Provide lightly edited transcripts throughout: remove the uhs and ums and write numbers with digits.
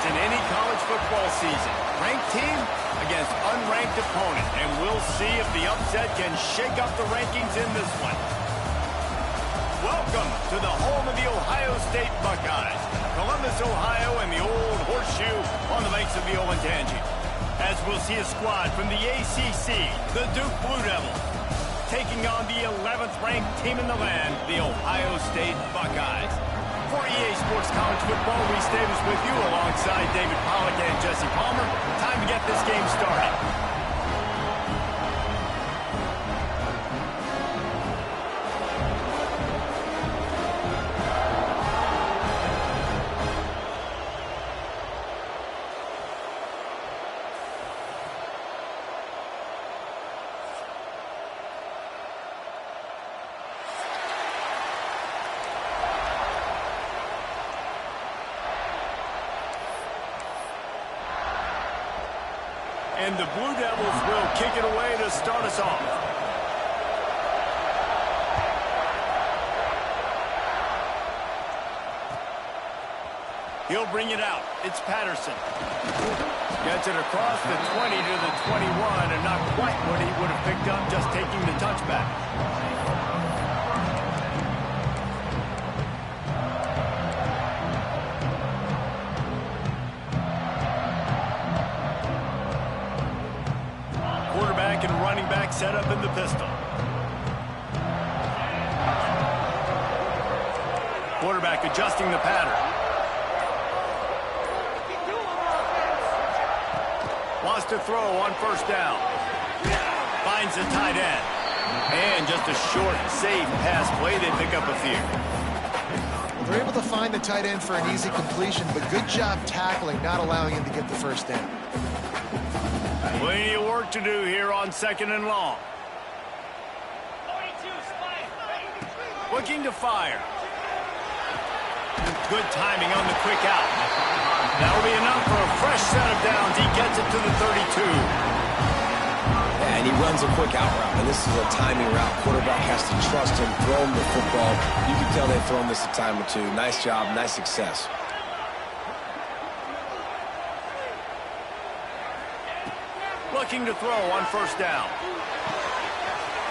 in any college football season. Ranked team against unranked opponent. And we'll see if the upset can shake up the rankings in this one. Welcome to the home of the Ohio State Buckeyes. Columbus, Ohio, and the old horseshoe on the banks of the Olentangy. As we'll see a squad from the ACC, the Duke Blue Devils, taking on the 11th ranked team in the land, the Ohio State Buckeyes. For EA Sports College Football, Reese Davis with you alongside David Pollack and Jesse Palmer. Time to get this game started. And the Blue Devils will kick it away to start us off. He'll bring it out. It's Patterson. Gets it across the 20 to the 21, and not quite what he would have picked up just taking the touchback. And running back set up in the pistol. Quarterback adjusting the pattern. Wants to throw on first down. Finds the tight end. And just a short, safe pass play. They pick up a few. They're able to find the tight end for an easy completion, but good job tackling, not allowing him to get the first down. Plenty of work to do here on 2nd and long. Looking to fire. Good timing on the quick out. That'll be enough for a fresh set of downs. He gets it to the 32. Yeah, and he runs a quick out route. And this is a timing route. Quarterback has to trust him, throw him the football. You can tell they've thrown this a time or two. Nice job, nice success. Looking to throw on first down.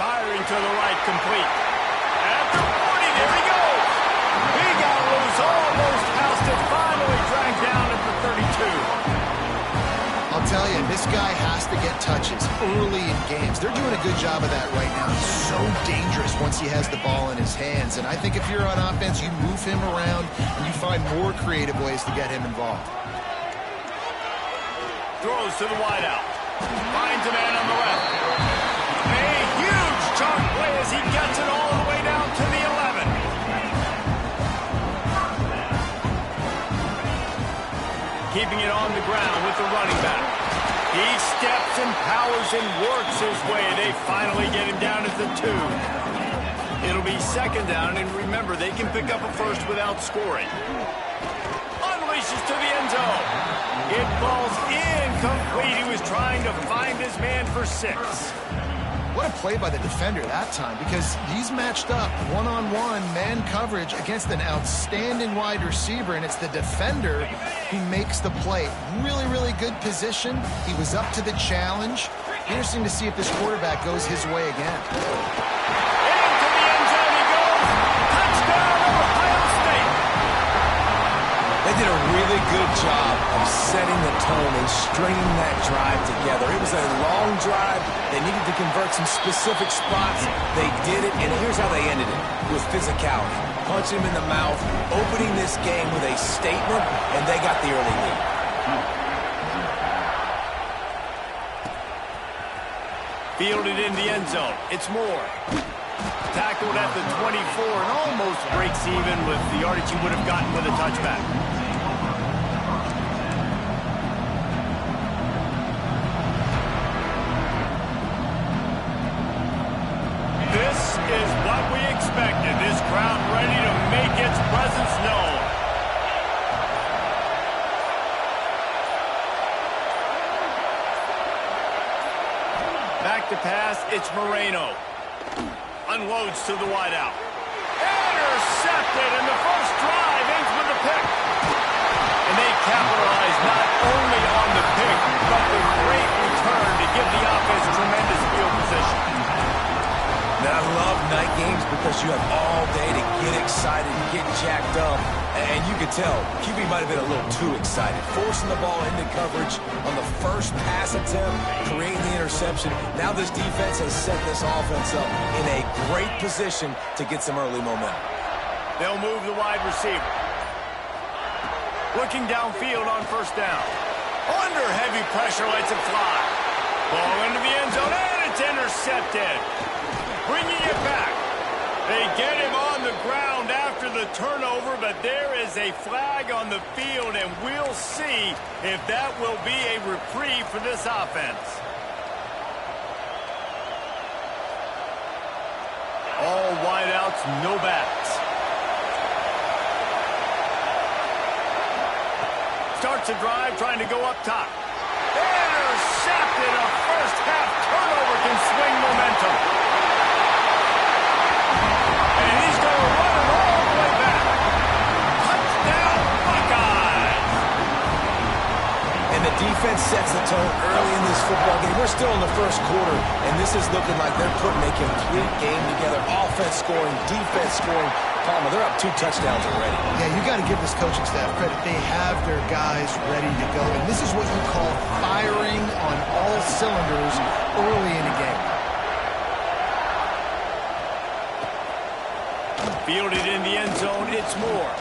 Firing to the right, complete. After 40, there he goes. He got loose, almost passed it, finally dragged down at the 32. I'll tell you, this guy has to get touches early in games. They're doing a good job of that right now. He's so dangerous once he has the ball in his hands. And I think if you're on offense, you move him around and you find more creative ways to get him involved. Throws to the wideout. Finds a man on the left. A huge chunk play as he gets it all the way down to the 11. Keeping it on the ground with the running back. He steps and powers and works his way. They finally get him down at the 2. It'll be 2nd down, and remember, they can pick up a first without scoring. Unleashes to the end zone. It falls incomplete. He was trying to find his man for 6. What a play by the defender that time, because he's matched up one-on-one man coverage against an outstanding wide receiver, and it's the defender who makes the play. Really, really good position. He was up to the challenge. Interesting to see if this quarterback goes his way again. Into the end zone he goes. Touchdown, Ohio State. They did a really good job of setting the tone and stringing that drive together. It was a long drive. They needed to convert some specific spots. They did it, and here's how they ended it, with physicality. Punch him in the mouth, opening this game with a statement, and they got the early lead. Fielded in the end zone. It's Moore. Tackled at the 24 and almost breaks even with the yardage he would have gotten with a touchback. This is what we expected. This crowd ready to make its presence known. Back to pass, it's Moreno. Unloads to the wideout. Intercepted, and the first drive ends with a pick. And they capitalize not only on the pick, but the great return to give the offense tremendous field position. Now, I love night games because you have all day to get excited, get jacked up. And you could tell, QB might have been a little too excited. Forcing the ball into coverage on the first pass attempt, creating the interception. Now this defense has set this offense up in a great position to get some early momentum. They'll move the wide receiver. Looking downfield on first down. Under heavy pressure, lets it fly. Ball into the end zone, and it's intercepted. Bringing it back. They get him on the ground after the turnover, but there is a flag on the field, and we'll see if that will be a reprieve for this offense. All wideouts, no backs. Starts a drive, trying to go up top. Intercepted. A first-half turnover can swing momentum. And he's going to run it all the way back. Touchdown, Buckeyes! And the defense sets the tone early in this football game. We're still in the first quarter, and this is looking like they're putting a complete game together. Offense scoring, defense scoring. Palmer, they're up 2 touchdowns already. Yeah, you got to give this coaching staff credit. They have their guys ready to go, and this is what you call firing on all cylinders early in a game. Fielded in the end zone, it's Moore.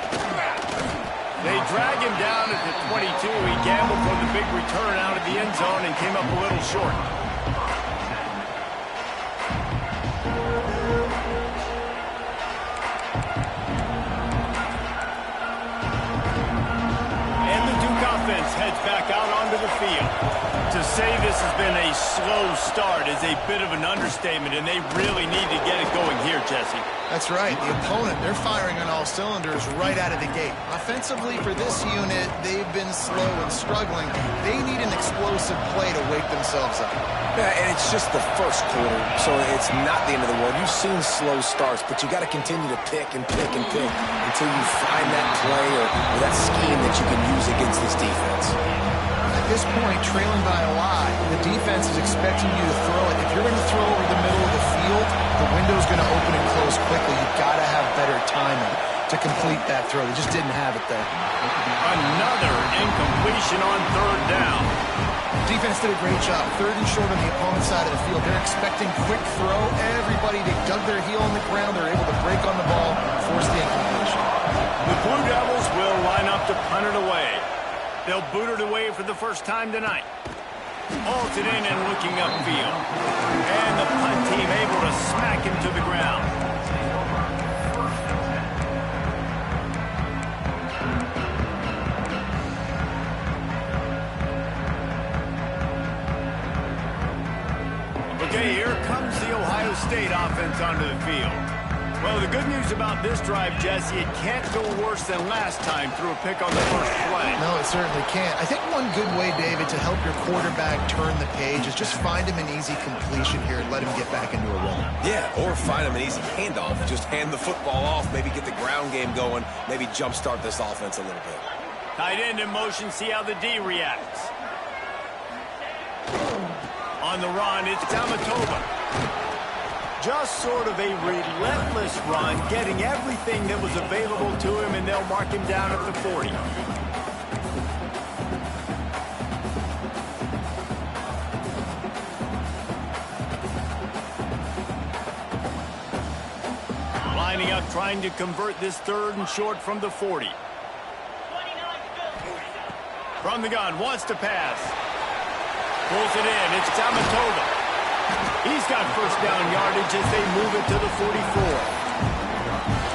They drag him down at the 22. He gambled for the big return out of the end zone and came up a little short. And the Duke offense heads back out onto the field. To say this has been a slow start is a bit of an understatement, and they really need to get it going here, Jesse. That's right. The opponent, they're firing on all cylinders right out of the gate. Offensively, for this unit, they've been slow and struggling. They need an explosive play to wake themselves up. Yeah, and it's just the first quarter, so it's not the end of the world. You've seen slow starts, but you got to continue to pick and pick and pick until you find that play or that scheme that you can use against this defense. At this point, trailing by a lot, the defense is expecting you to throw it. If you're going to throw over the middle of the field, the window's going to open and close quickly. You've got to have better timing to complete that throw. They just didn't have it there. Another incompletion on third down. Defense did a great job. 3rd and short on the opponent's side of the field. They're expecting quick throw. Everybody, they dug their heel on the ground. They're able to break on the ball, force the incompletion. The Blue Devils will line up to punt it away. They'll boot it away for the first time tonight. Holds it in and looking upfield. And the punt team able to smack him to the ground. Okay, here comes the Ohio State offense onto the field. Well, the good news about this drive, Jesse, it can't go worse than last time through a pick on the first play. No, it certainly can't. I think one good way, David, to help your quarterback turn the page is just find him an easy completion here and let him get back into a rhythm. Yeah, or find him an easy handoff. Just hand the football off, maybe get the ground game going, maybe jumpstart this offense a little bit. Tight end in motion, see how the D reacts. On the run, it's Tamatova. Just sort of a relentless run, getting everything that was available to him, and they'll mark him down at the 40. Lining up, trying to convert this 3rd and short from the 40. From the gun, wants to pass. Pulls it in, it's Tamatova. He's got first down yardage as they move it to the 44.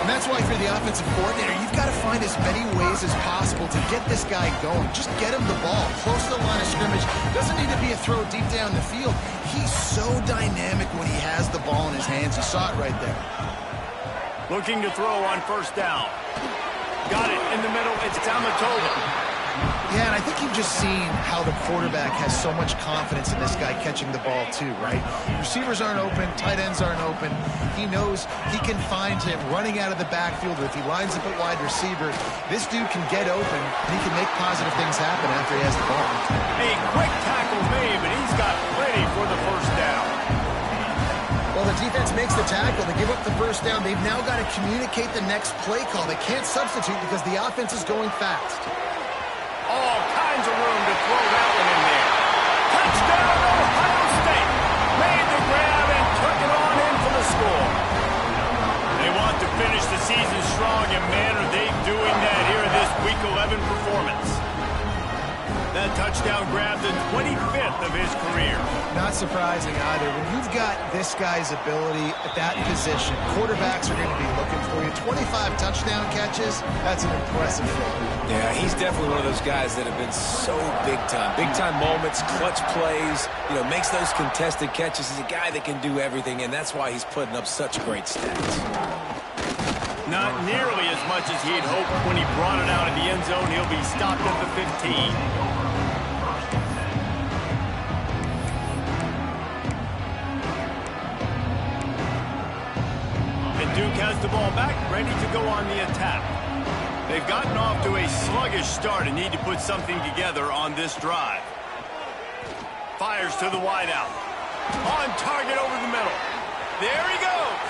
And that's why for the offensive coordinator, you've got to find as many ways as possible to get this guy going. Just get him the ball close to the line of scrimmage. Doesn't need to be a throw deep down the field. He's so dynamic when he has the ball in his hands. You saw it right there. Looking to throw on first down. Got it in the middle. It's Tamatova. Yeah, and I think you've just seen how the quarterback has so much confidence in this guy catching the ball too, right? Receivers aren't open, tight ends aren't open. He knows he can find him running out of the backfield, or if he lines up at wide receiver, this dude can get open, and he can make positive things happen after he has the ball. A quick tackle made, but he's got plenty for the first down. Well, the defense makes the tackle. They give up the first down. They've now got to communicate the next play call. They can't substitute because the offense is going fast. All kinds of room to throw that one in there. Touchdown, Ohio State. Made the grab and took it on in for the score. They want to finish the season strong, and man, are they doing that here in this Week 11 performance. That touchdown grabbed the 25th of his career. Not surprising either. When you've got this guy's ability at that position, quarterbacks are going to be looking for you. 25 touchdown catches, that's an impressive thing. Yeah, he's definitely one of those guys that have been so big time. Big time moments, clutch plays, makes those contested catches. He's a guy that can do everything, and that's why he's putting up such great stats. Not nearly as much as he'd hoped when he brought it out in the end zone. He'll be stopped at the 15. Duke has the ball back, ready to go on the attack. They've gotten off to a sluggish start and need to put something together on this drive. Fires to the wideout. On target over the middle. There he goes.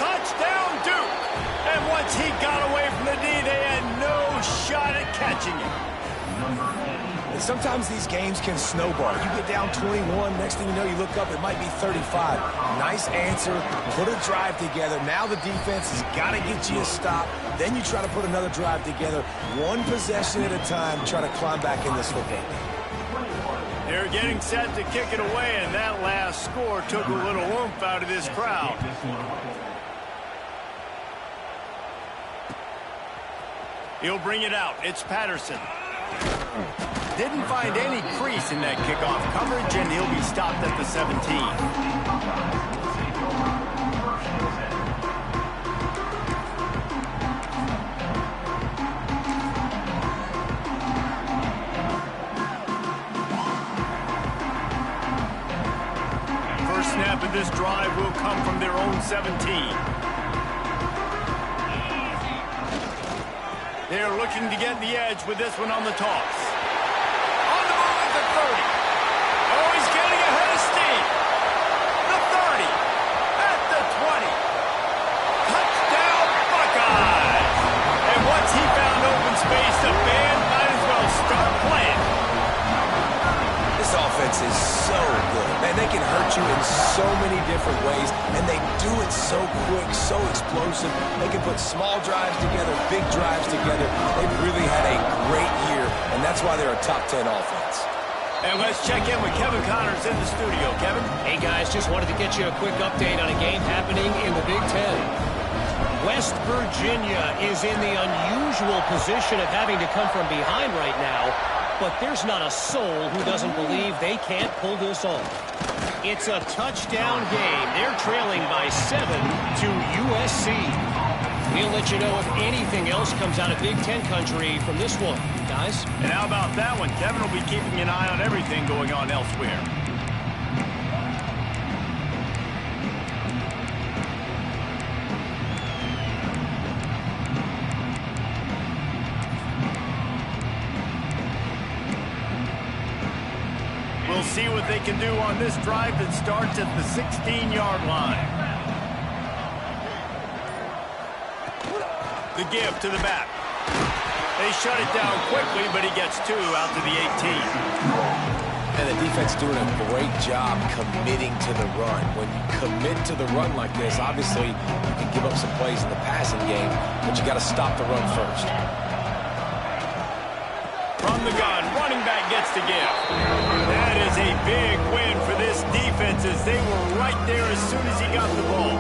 Touchdown, Duke. And once he got away from the D, they had no shot at catching him. Sometimes these games can snowball. You get down 21, next thing you know, you look up, it might be 35. Nice answer, put a drive together. Now the defense has got to get you a stop. Then you try to put another drive together, one possession at a time, try to climb back in this football game. They're getting set to kick it away, and that last score took a little oomph out of this crowd. He'll bring it out. It's Patterson. Didn't find any crease in that kickoff coverage, and he'll be stopped at the 17. First snap of this drive will come from their own 17. They're looking to get the edge with this one on the toss. On the move at the 30. Oh, he's getting ahead of steam. The 30. At the 20. Touchdown, Buckeyes. And once he found open space, the band might as well start playing. This offense is so good. Man, they can hurt you in so many different ways, and they do it so quick, so explosive. They can put small drives together, big drives together. They've really had a great year, and that's why they're a top 10 offense. And let's check in with Kevin Connors in the studio. Kevin? Hey, guys, just wanted to get you a quick update on a game happening in the Big Ten. West Virginia is in the unusual position of having to come from behind right now, but there's not a soul who doesn't believe they can't pull this off. It's a touchdown game. They're trailing by 7 to USC. We'll let you know if anything else comes out of Big Ten country from this one, guys. And how about that one? Kevin will be keeping an eye on everything going on elsewhere. We'll see what they can do on this drive that starts at the 16-yard line. The give to the back. They shut it down quickly, but he gets 2 out to the 18. And the defense doing a great job committing to the run. When you commit to the run like this, obviously you can give up some plays in the passing game, but you got to stop the run first. From the gun, running back gets the give. That is a big win for this defense as they were right there as soon as he got the ball.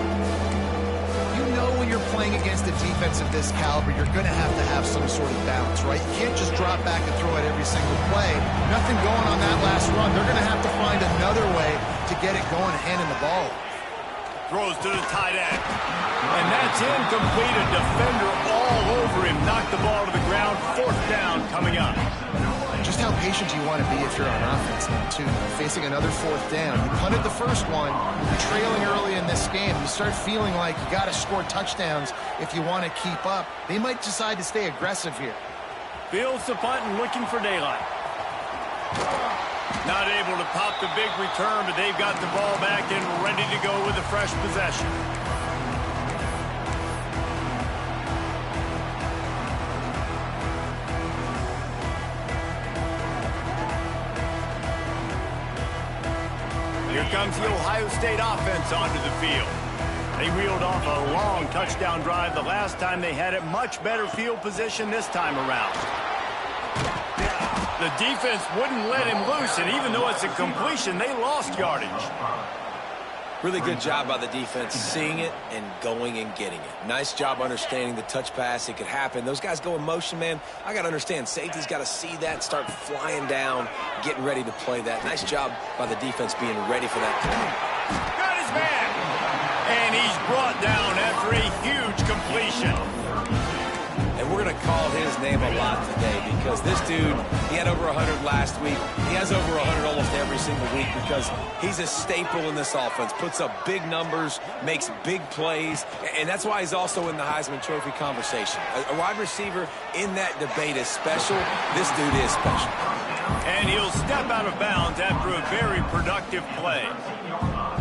You know when you're playing against a defense of this caliber, you're going to have some sort of balance, right? You can't just drop back and throw it every single play. Nothing going on that last run. They're going to have to find another way to get it going, handing the ball. Throws to the tight end. And that's incomplete. A defender all over him. Knocked the ball to the ground. 4th down coming up. Just how patient do you want to be if you're on offense now, too? Facing another 4th down. You punted the first one. You're trailing early in this game. You start feeling like you got to score touchdowns if you want to keep up. They might decide to stay aggressive here. Fields the punt and looking for daylight. Not able to pop the big return, but they've got the ball back and ready to go with a fresh possession. Here comes the Ohio State offense onto the field. They reeled off a long touchdown drive the last time they had it. Much better field position this time around. The defense wouldn't let him loose, and even though it's a completion, they lost yardage. Really good job by the defense seeing it and going and getting it. Nice job understanding the touch pass. It could happen. Those guys go in motion, man. I got to understand. Safety's got to see that, start flying down, getting ready to play that. Nice job by the defense being ready for that play. Got his man. And he's brought down after a huge completion. And we're going to call his name a lot today because this dude, he had over 100 last week. He has over 100 almost every single week because he's a staple in this offense. Puts up big numbers, makes big plays, and that's why he's also in the Heisman Trophy conversation. A wide receiver in that debate is special. This dude is special. And he'll step out of bounds after a very productive play.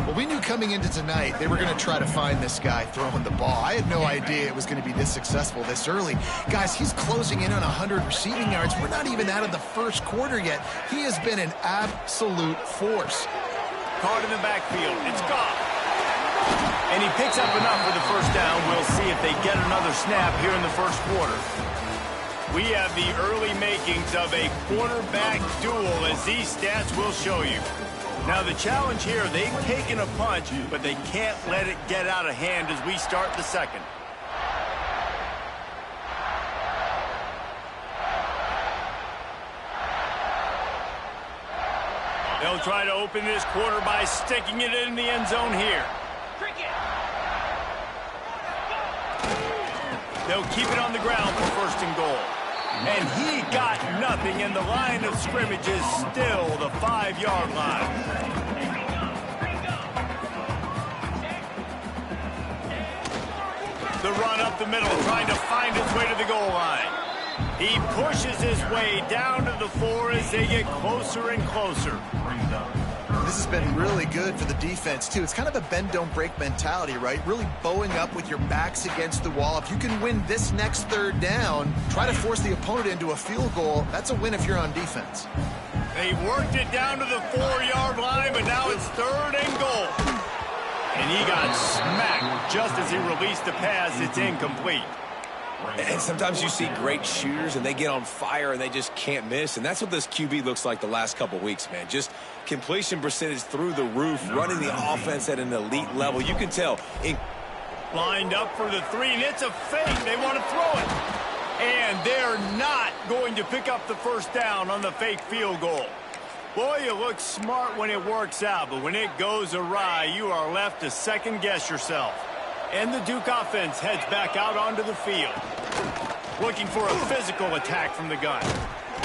Well, we knew coming into tonight they were going to try to find this guy throwing the ball. I had no idea it was going to be this successful this early. Guys, he's closing in on 100 receiving yards. We're not even out of the first quarter yet. He has been an absolute force. Caught in the backfield. It's gone. And he picks up enough for the first down. We'll see if they get another snap here in the first quarter. We have the early makings of a quarterback duel, as these stats will show you. Now, the challenge here, they've taken a punch, but they can't let it get out of hand as we start the second. They'll try to open this quarter by sticking it in the end zone here. They'll keep it on the ground for 1st and goal. And he got nothing, and the line of scrimmage is still the 5-yard line. The run up the middle, trying to find his way to the goal line. He pushes his way down to the 4 as they get closer and closer. This has been really good for the defense, too. It's kind of a bend-don't-break mentality, right? Really bowing up with your backs against the wall. If you can win this next 3rd down, try to force the opponent into a field goal, that's a win if you're on defense. They worked it down to the 4-yard line, but now it's 3rd and goal. And he got smacked just as he released the pass. It's incomplete. And sometimes you see great shooters, and they get on fire, and they just can't miss. And that's what this QB looks like the last couple weeks, man. Just completion percentage through the roof, running the offense at an elite level. You can tell. Lined up for the 3, and it's a fake. They want to throw it. And they're not going to pick up the 1st down on the fake field goal. Boy, you look smart when it works out, but when it goes awry, you are left to second-guess yourself. And the Duke offense heads back out onto the field. Looking for a physical attack from the gun.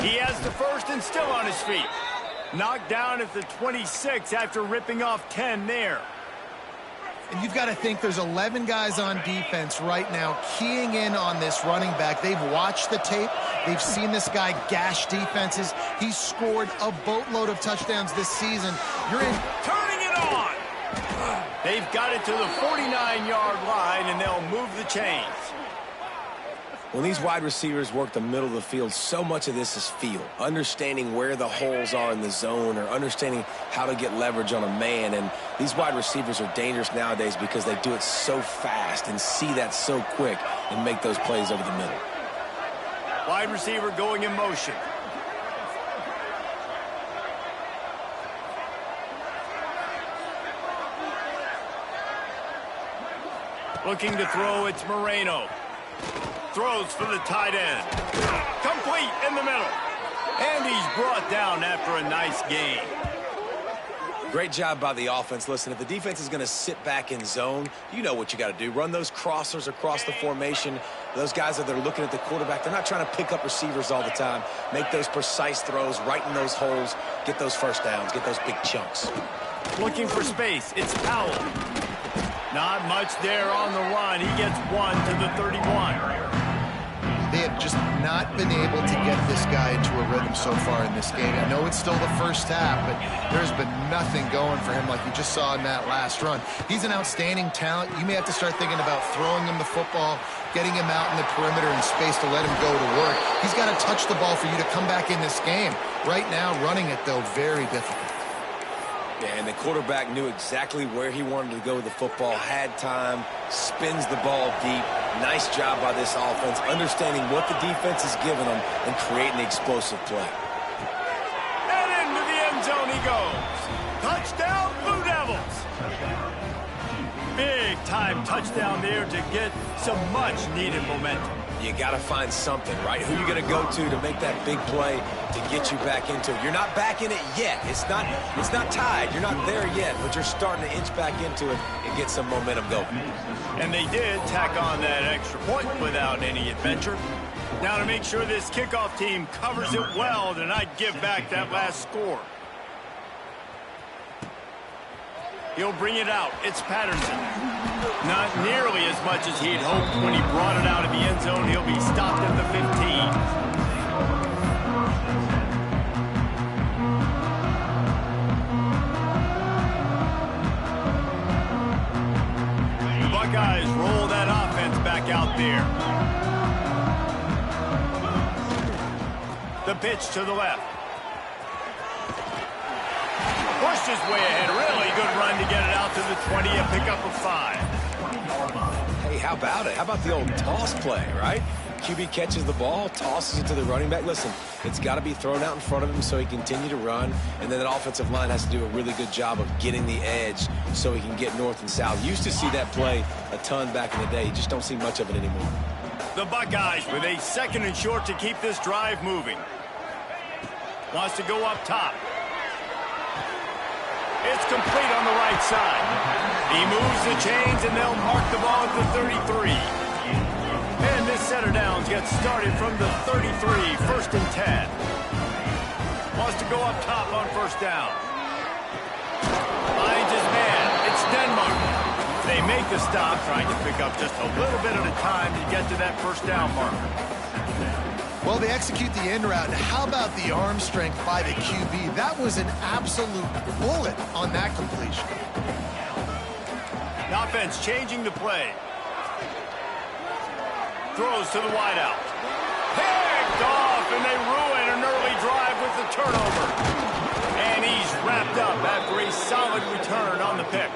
He has the 1st and still on his feet. Knocked down at the 26 after ripping off 10 there. And you've got to think there's 11 guys on defense right now keying in on this running back. They've watched the tape. They've seen this guy gash defenses. He's scored a boatload of touchdowns this season. You're in. Turning it on. They've got it to the 49-yard line, and they'll move the chains. When these wide receivers work the middle of the field, so much of this is feel. Understanding where the holes are in the zone or understanding how to get leverage on a man. And these wide receivers are dangerous nowadays because they do it so fast and see that so quick and make those plays over the middle. Wide receiver going in motion. Looking to throw, it's Moreno. Throws for the tight end. Complete in the middle. And he's brought down after a nice gain. Great job by the offense. Listen, if the defense is going to sit back in zone, you know what you got to do. Run those crossers across the formation. Those guys that are looking at the quarterback, they're not trying to pick up receivers all the time. Make those precise throws, right in those holes, get those first downs, get those big chunks. Looking for space. It's Powell. Not much there on the run. He gets 1 to the 31. They have just not been able to get this guy into a rhythm so far in this game. I know it's still the first half, but there's been nothing going for him like you just saw in that last run. He's an outstanding talent. You may have to start thinking about throwing him the football, getting him out in the perimeter in space to let him go to work. He's got to touch the ball for you to come back in this game. Right now, running it, though, very difficult. Yeah, and the quarterback knew exactly where he wanted to go with the football, had time, spins the ball deep. Nice job by this offense, understanding what the defense is giving them and creating the explosive play. And into the end zone he goes. Touchdown, Blue Devils. Big time touchdown there to get some much needed momentum. You got to find something, right? Who you going to go to make that big play to get you back into it? You're not back in it yet. It's not tied. You're not there yet, but you're starting to inch back into it and get some momentum going. And they did tack on that extra point without any adventure. Now to make sure this kickoff team covers it well to not give back that last score. He'll bring it out. It's Patterson. Not nearly as much as he'd hoped when he brought it out of the end zone. He'll be stopped at the 15. The Buckeyes roll that offense back out there. The pitch to the left. Pushed his way ahead. Really good run to get it out to the 20, a pickup of 5. Hey, how about it? How about the old toss play, right? QB catches the ball, tosses it to the running back. Listen, it's got to be thrown out in front of him so he can continue to run, and then that offensive line has to do a really good job of getting the edge so he can get north and south. Used to see that play a ton back in the day. You just don't see much of it anymore. The Buckeyes with a 2nd and short to keep this drive moving. Wants to go up top. It's complete on the right side. He moves the chains, and they'll mark the ball at the 33. And this set of downs gets started from the 33, 1st and 10. Wants to go up top on 1st down. Finds his man. It's Denmark. They make the stop, trying to pick up just a little bit at a time to get to that 1st down marker. Well, they execute the end route. And how about the arm strength by the QB? That was an absolute bullet on that completion. The offense changing the play. Throws to the wideout. Picked off, and they ruin an early drive with the turnover. And he's wrapped up after a solid return on the pick.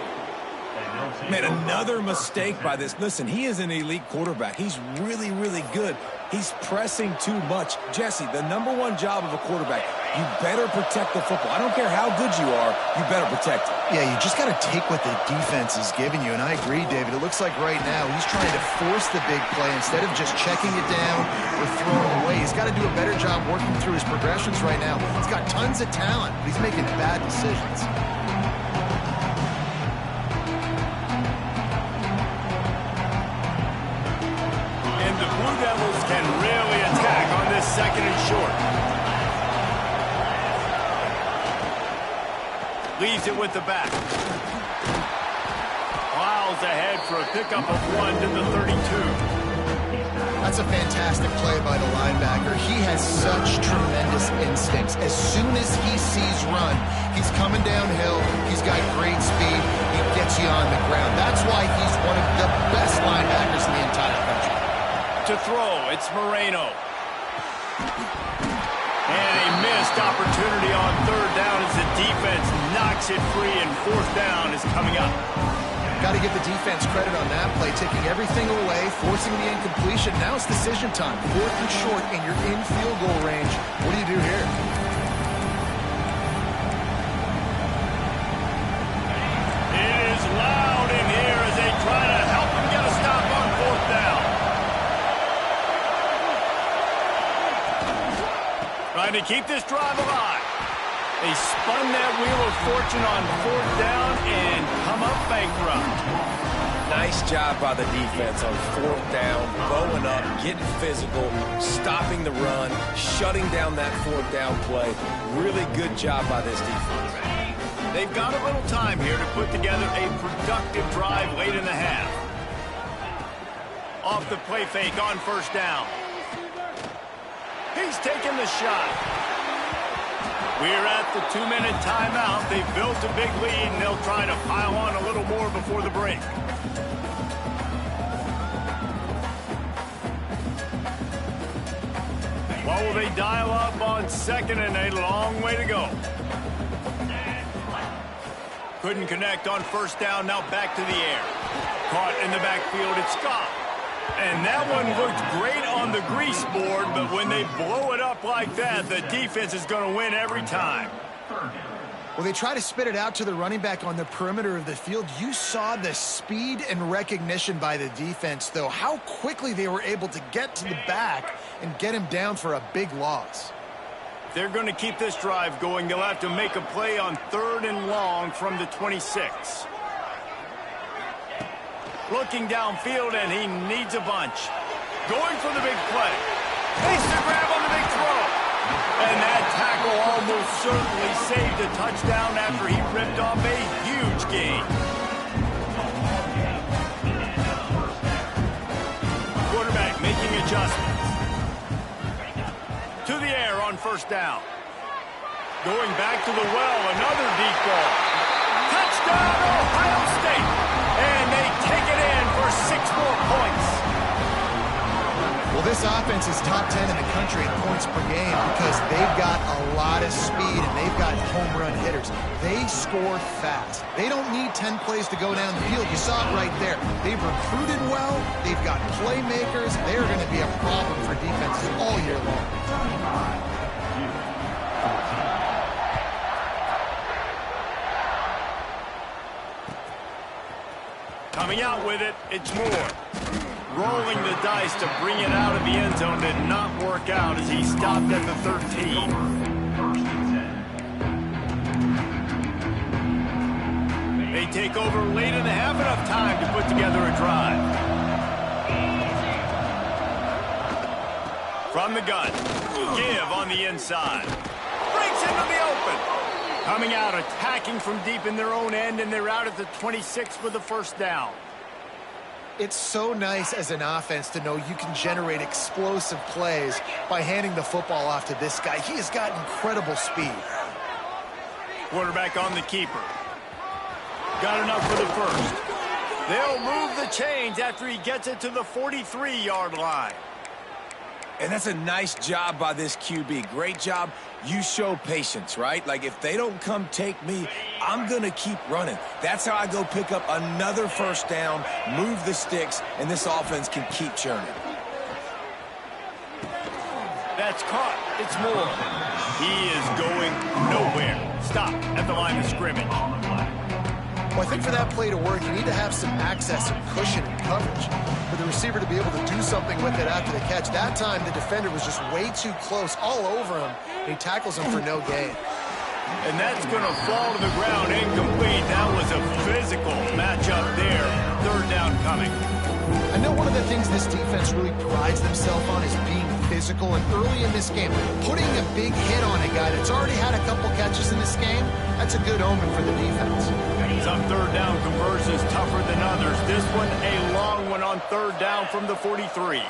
Man, another mistake by this. Listen, he is an elite quarterback. He's really, really good. He's pressing too much. Jesse, the #1 job of a quarterback, you better protect the football. I don't care how good you are, you better protect it. Yeah, you just got to take what the defense is giving you, and I agree, David. It looks like right now he's trying to force the big play instead of just checking it down or throwing it away. He's got to do a better job working through his progressions right now. He's got tons of talent, but he's making bad decisions. Devils can really attack on this 2nd and short. Leaves it with the back. Miles ahead for a pickup of 1 to the 32. That's a fantastic play by the linebacker. He has such tremendous instincts. As soon as he sees run, he's coming downhill. He's got great speed. He gets you on the ground. That's why he's one of the best linebackers in the entire country. To throw, it's Moreno. And a missed opportunity on 3rd down as the defense knocks it free, and 4th down is coming up. Got to give the defense credit on that play, taking everything away, forcing the incompletion. Now it's decision time. 4th and short, and you're in field goal range. What do you do here? It is loud in here as they try to help him get a stop on 4th down. Trying to keep this drive alive. They spun that wheel of fortune on 4th down and come up bankrupt. Nice job by the defense on 4th down, bowing up, getting physical, stopping the run, shutting down that 4th down play. Really good job by this defense. They've got a little time here to put together a productive drive late in the half. Off the play fake on 1st down. He's taking the shot. We're at the 2-minute timeout. They've built a big lead, and they'll try to pile on a little more before the break. What will they dial up on 2nd and a long way to go? Couldn't connect on 1st down, now back to the air. Caught in the backfield, it's Scott. And that one looked great on the grease board, but when they blow it up like that, the defense is going to win every time. Well, they try to spit it out to the running back on the perimeter of the field. You saw the speed and recognition by the defense, though, how quickly they were able to get to the back and get him down for a big loss. If they're going to keep this drive going, they'll have to make a play on 3rd and long from the 26. Looking downfield, and he needs a bunch. Going for the big play. Makes the grab on the big throw. And that tackle almost certainly saved a touchdown after he ripped off a huge gain. Quarterback making adjustments. To the air on 1st down. Going back to the well, another deep ball. Touchdown, Ohio State! And they take it in for 6 more points. Well, this offense is top 10 in the country in points per game because they've got a lot of speed and they've got home run hitters. They score fast. They don't need 10 plays to go down the field. You saw it right there. They've recruited well. They've got playmakers. They're going to be a problem for defenses all year long. Coming out with it, it's Moore. Rolling the dice to bring it out of the end zone did not work out as he stopped at the 13. They take over late in the half, enough time to put together a drive. From the gun, give on the inside. Breaks into the open. Coming out, attacking from deep in their own end, and they're out at the 26 for the 1st down. It's so nice as an offense to know you can generate explosive plays by handing the football off to this guy. He has got incredible speed. Quarterback on the keeper. Got enough for the 1st. They'll move the chains after he gets it to the 43-yard line. And that's a nice job by this QB. Great job. You show patience, right? Like, if they don't come take me, I'm going to keep running. That's how I go pick up another 1st down, move the sticks, and this offense can keep churning. That's caught. It's Moore. He is going nowhere. Stop at the line of scrimmage. Well, I think for that play to work, you need to have some access and cushion and coverage for the receiver to be able to do something with it after the catch. That time, the defender was just way too close, all over him, and he tackles him for no gain. And that's going to fall to the ground, incomplete. That was a physical matchup there. 3rd down coming. I know one of the things this defense really prides themselves on is being physical, and early in this game, putting a big hit on a guy that's already had a couple catches in this game, that's a good omen for the defense. Some 3rd down conversions tougher than others. This one, a long one on 3rd down from the 43.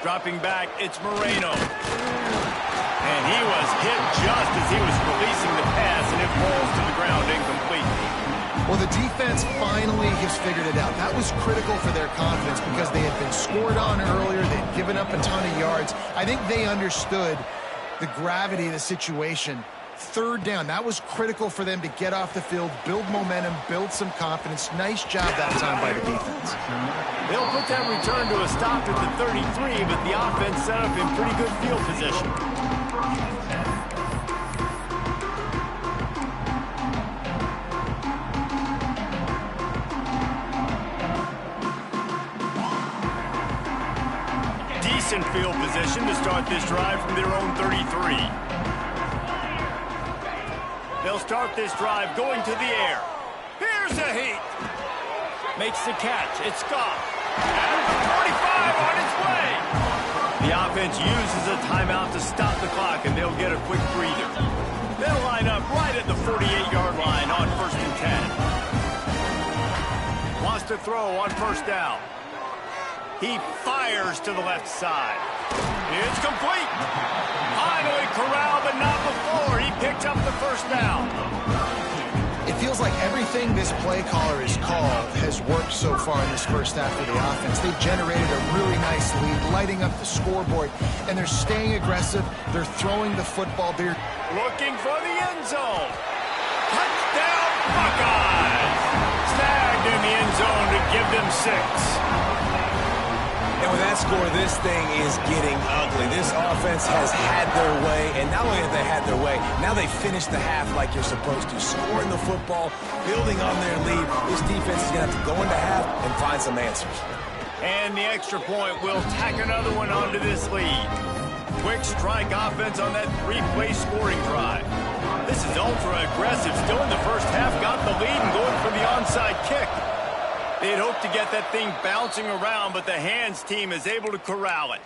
Dropping back, it's Moreno. And he was hit just as he was releasing the pass, and it falls to the ground incomplete. Well, the defense finally has figured it out. That was critical for their confidence because they had been scored on earlier. They'd given up a ton of yards. I think they understood the gravity of the situation. 3rd down, that was critical for them to get off the field, build momentum, build some confidence. Nice job that time by the defense. They'll put that return to a stop at the 33, but the offense set up in pretty good field position. Decent field position to start this drive from their own 33. They'll start this drive going to the air. Here's a heat. Makes the catch. It's Goff. At the 45 on its way. The offense uses a timeout to stop the clock, and they'll get a quick breather. They'll line up right at the 48-yard line on 1st and 10. Wants to throw on 1st down. He fires to the left side. It's complete. Finally corralled, but not before. He picked up the 1st down. It feels like everything this play caller has called has worked so far in this first half of the offense. They've generated a really nice lead, lighting up the scoreboard, and they're staying aggressive. They're throwing the football. They're looking for the end zone. Touchdown, Buckeyes! Snagged in the end zone to give them 6. And with that score, this thing is getting ugly. This offense has had their way, and not only have they had their way, now they finished the half like you're supposed to, scoring the football, building on their lead. This defense is going to have to go into half and find some answers. And the extra point will tack another one onto this lead. Quick strike offense on that 3-play scoring drive. This is ultra aggressive. Still in the first half, got the lead and going for the onside kick. They'd hoped to get that thing bouncing around, but the hands team is able to corral it.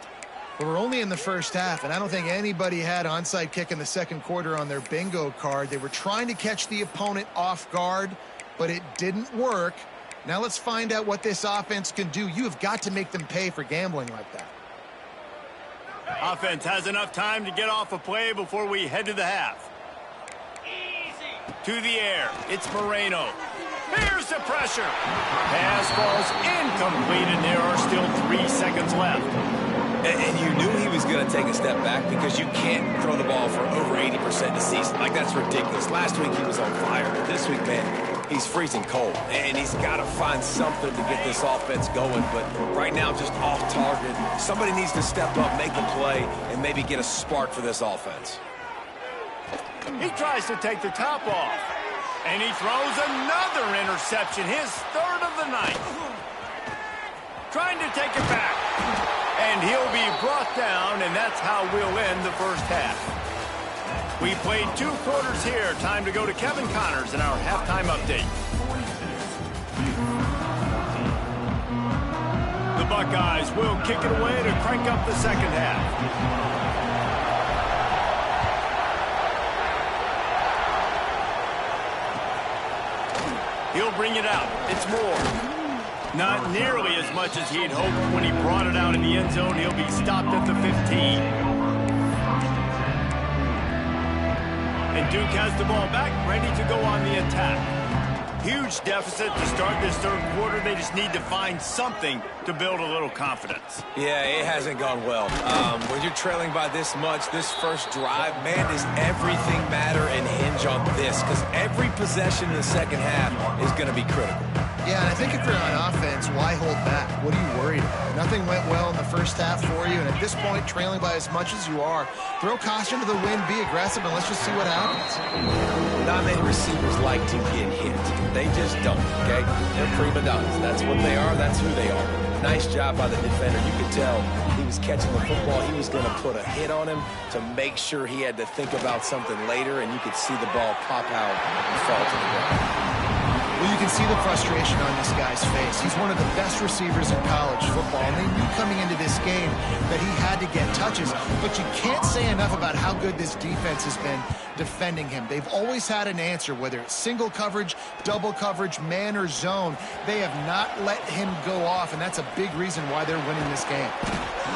Well, we're only in the first half, and I don't think anybody had onside kick in the second quarter on their bingo card. They were trying to catch the opponent off guard, but it didn't work. Now let's find out what this offense can do. You have got to make them pay for gambling like that. Offense has enough time to get off a play before we head to the half. Easy. To the air. It's Moreno. Here's the pressure. Pass falls incomplete, and there are still 3 seconds left. And you knew he was going to take a step back because you can't throw the ball for over 80% a season. Like, that's ridiculous. Last week he was on fire. But this week, man, he's freezing cold. And he's got to find something to get this offense going. But right now, just off target. Somebody needs to step up, make a play, and maybe get a spark for this offense. He tries to take the top off. And he throws another interception, his 3rd of the night. Trying to take it back. And he'll be brought down, and that's how we'll end the first half. We played 2 quarters here. Time to go to Kevin Connors in our halftime update. The Buckeyes will kick it away to crank up the second half. He'll bring it out. It's Moore. Not nearly as much as he'd hoped when he brought it out in the end zone. He'll be stopped at the 15. And Duke has the ball back, ready to go on the attack. Huge deficit to start this 3rd quarter. They just need to find something to build a little confidence. Yeah, it hasn't gone well. When you're trailing by this much, this first drive, man, does everything matter and hinge on this? Because every possession in the second half is going to be critical. Yeah, and I think if you're on offense, why hold back? What are you worried about? Nothing went well in the first half for you, and at this point, trailing by as much as you are, throw caution to the wind, be aggressive, and let's just see what happens. Not many receivers like to get hit. They just don't, okay? They're prima donnas. That's what they are. That's who they are. Nice job by the defender. You could tell he was catching the football. He was going to put a hit on him to make sure he had to think about something later, and you could see the ball pop out and fall to the ground. Well, you can see the frustration on this guy's face. He's one of the best receivers in college football, and they knew coming into this game that he had to get touches. But you can't say enough about how good this defense has been defending him. They've always had an answer, whether it's single coverage, double coverage, man or zone. They have not let him go off, and that's a big reason why they're winning this game.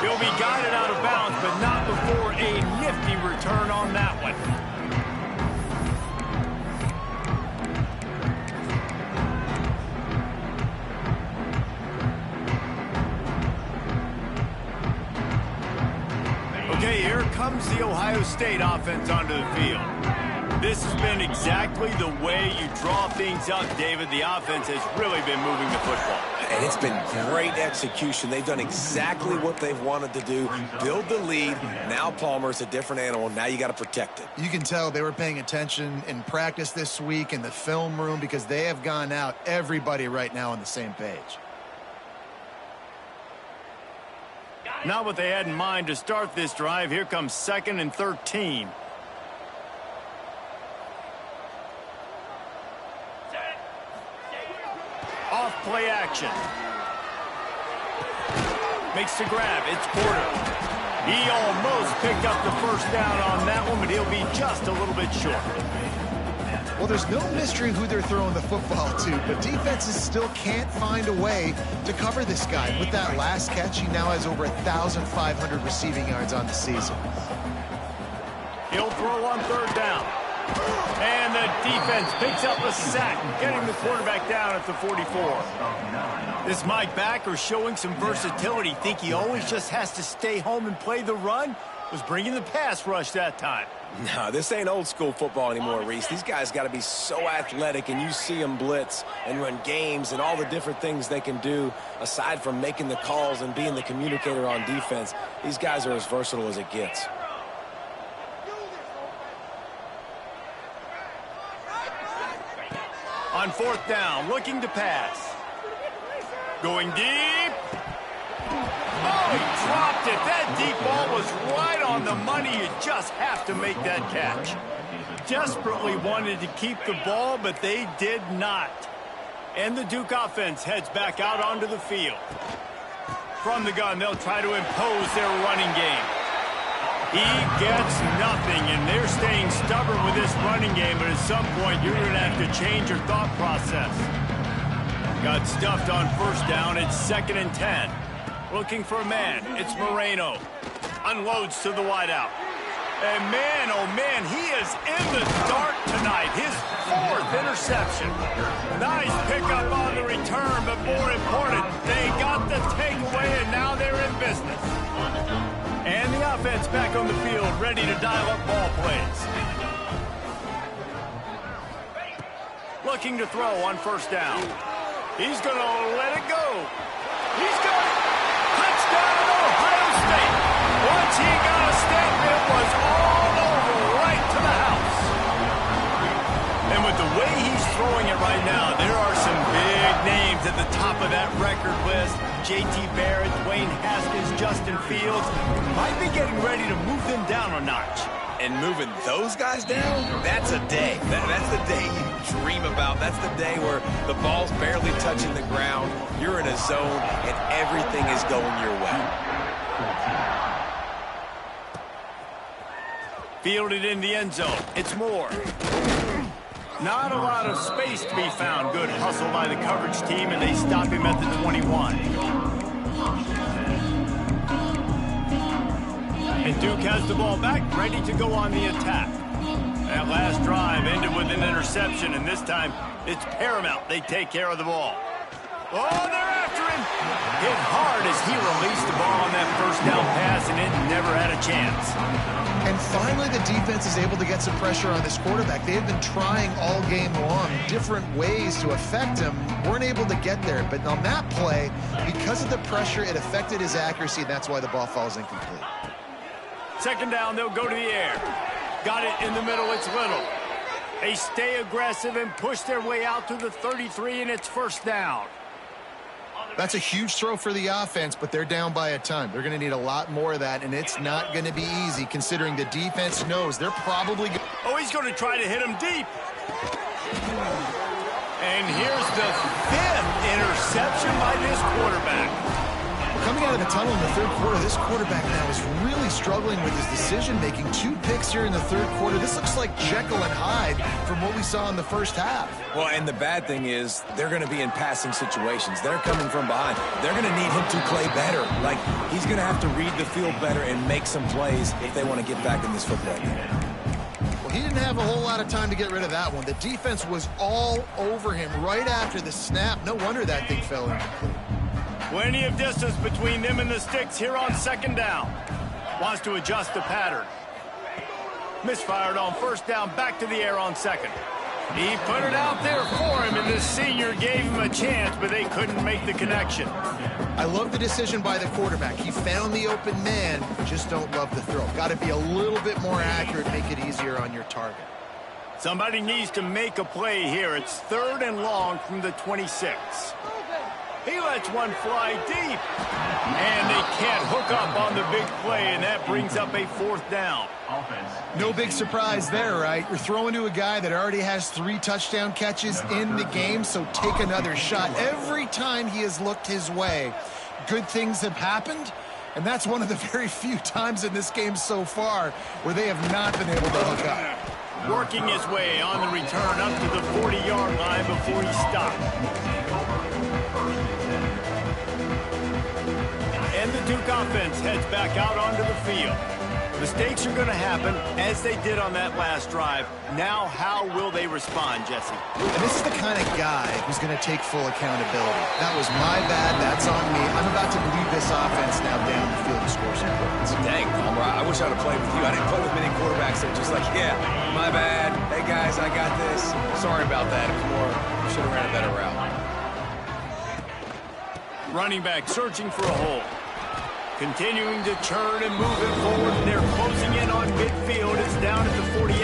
He'll be guided out of bounds, but not before a nifty return on that one. Okay, here comes the Ohio State offense onto the field. This has been exactly the way you draw things up, David. The offense has really been moving the football. And it's been great execution. They've done exactly what they've wanted to do, build the lead. Now Palmer's a different animal. Now you got to protect it. You can tell they were paying attention in practice this week in the film room because they have gone out, everybody right now on the same page. Not what they had in mind to start this drive. Here comes 2nd and 13. off play action. Makes the grab. It's Porter. He almost picked up the first down on that one, but he'll be just a little bit short. Well, there's no mystery who they're throwing the football to, but defenses still can't find a way to cover this guy. With that last catch, he now has over 1,500 receiving yards on the season. He'll throw on third down. And the defense picks up a sack, getting the quarterback down at the 44. This Mike backer showing some versatility. Think he always just has to stay home and play the run? Was bringing the pass rush that time. No, this ain't old school football anymore, Reese. These guys got to be so athletic, and you see them blitz and run games and all the different things they can do aside from making the calls and being the communicator on defense. These guys are as versatile as it gets. On fourth down, looking to pass. Going deep. Oh, he dropped it. That deep ball was right on the money. You just have to make that catch. Desperately wanted to keep the ball, but they did not. And the Duke offense heads back out onto the field. From the gun, they'll try to impose their running game. He gets nothing, and they're staying stubborn with this running game, but at some point, you're going to have to change your thought process. Got stuffed on first down. It's 2nd and 10. Looking for a man. It's Moreno. Unloads to the wideout. And man, oh man, he is in the dark tonight. His 4th interception. Nice pickup on the return, but more important, they got the takeaway, and now they're in business. And the offense back on the field, ready to dial up ball plays. Looking to throw on first down. He's going to let it go. He's got it. Touchdown, Ohio State. Once he got a step, it was all over, right to the house. And with the way he's throwing it right now, there are some big names at the top of that record list. J.T. Barrett, Dwayne Haskins, Justin Fields. Might be getting ready to move them down a notch. And moving those guys down, that's a day. That's the day you dream about. That's the day where the ball's barely touching the ground, you're in a zone, and everything is going your way. Fielded in the end zone. It's Moore. Not a lot of space to be found. Good hustle by the coverage team, and they stop him at the 21. And Duke has the ball back, ready to go on the attack. That last drive ended with an interception, and this time it's paramount. They take care of the ball. Oh, they're after him. Hit hard as he released the ball on that first down pass, and it never had a chance. And finally, the defense is able to get some pressure on this quarterback. They have been trying all game long different ways to affect him. Weren't able to get there. But on that play, because of the pressure, it affected his accuracy, and that's why the ball falls incomplete. 2nd down, they'll go to the air. Got it in the middle, it's Little. They stay aggressive and push their way out to the 33, and it's first down. That's a huge throw for the offense, but they're down by a ton. They're going to need a lot more of that, and it's not going to be easy considering the defense knows they're probably going to... Oh, he's going to try to hit him deep. And here's the 5th interception by this quarterback. Coming out of the tunnel in the 3rd quarter, this quarterback now is really struggling with his decision-making. 2 picks here in the 3rd quarter. This looks like Jekyll and Hyde from what we saw in the first half. Well, and the bad thing is they're going to be in passing situations. They're coming from behind. They're going to need him to play better. Like, he's going to have to read the field better and make some plays if they want to get back in this football game. Well, he didn't have a whole lot of time to get rid of that one. The defense was all over him right after the snap. No wonder that thing fell incomplete. Plenty of distance between them and the sticks here on 2nd down. Wants to adjust the pattern. Misfired on first down, back to the air on 2nd. He put it out there for him, and the senior gave him a chance, but they couldn't make the connection. I love the decision by the quarterback. He found the open man, just don't love the throw. Got to be a little bit more accurate, make it easier on your target. Somebody needs to make a play here. It's 3rd and long from the 26. He lets one fly deep. And they can't hook up on the big play, and that brings up a 4th down. No big surprise there, right? You're throwing to a guy that already has 3 touchdown catches in the game, so take another shot. Every time he has looked his way, good things have happened, and that's one of the very few times in this game so far where they have not been able to hook up. Working his way on the return up to the 40-yard line before he stopped. And the Duke offense heads back out onto the field. Mistakes are going to happen, as they did on that last drive. Now, how will they respond, Jesse? And this is the kind of guy who's going to take full accountability. That was my bad. That's on me. I'm about to lead this offense now down the field to score some points. Dang, Palmer, I wish I'd have played with you. I didn't play with many quarterbacks that are just like, yeah, my bad. Hey, guys, I got this. Sorry about that. Should have ran a better route. Running back searching for a hole. Continuing to churn and move it forward. They're closing in on midfield. It's down at the 48.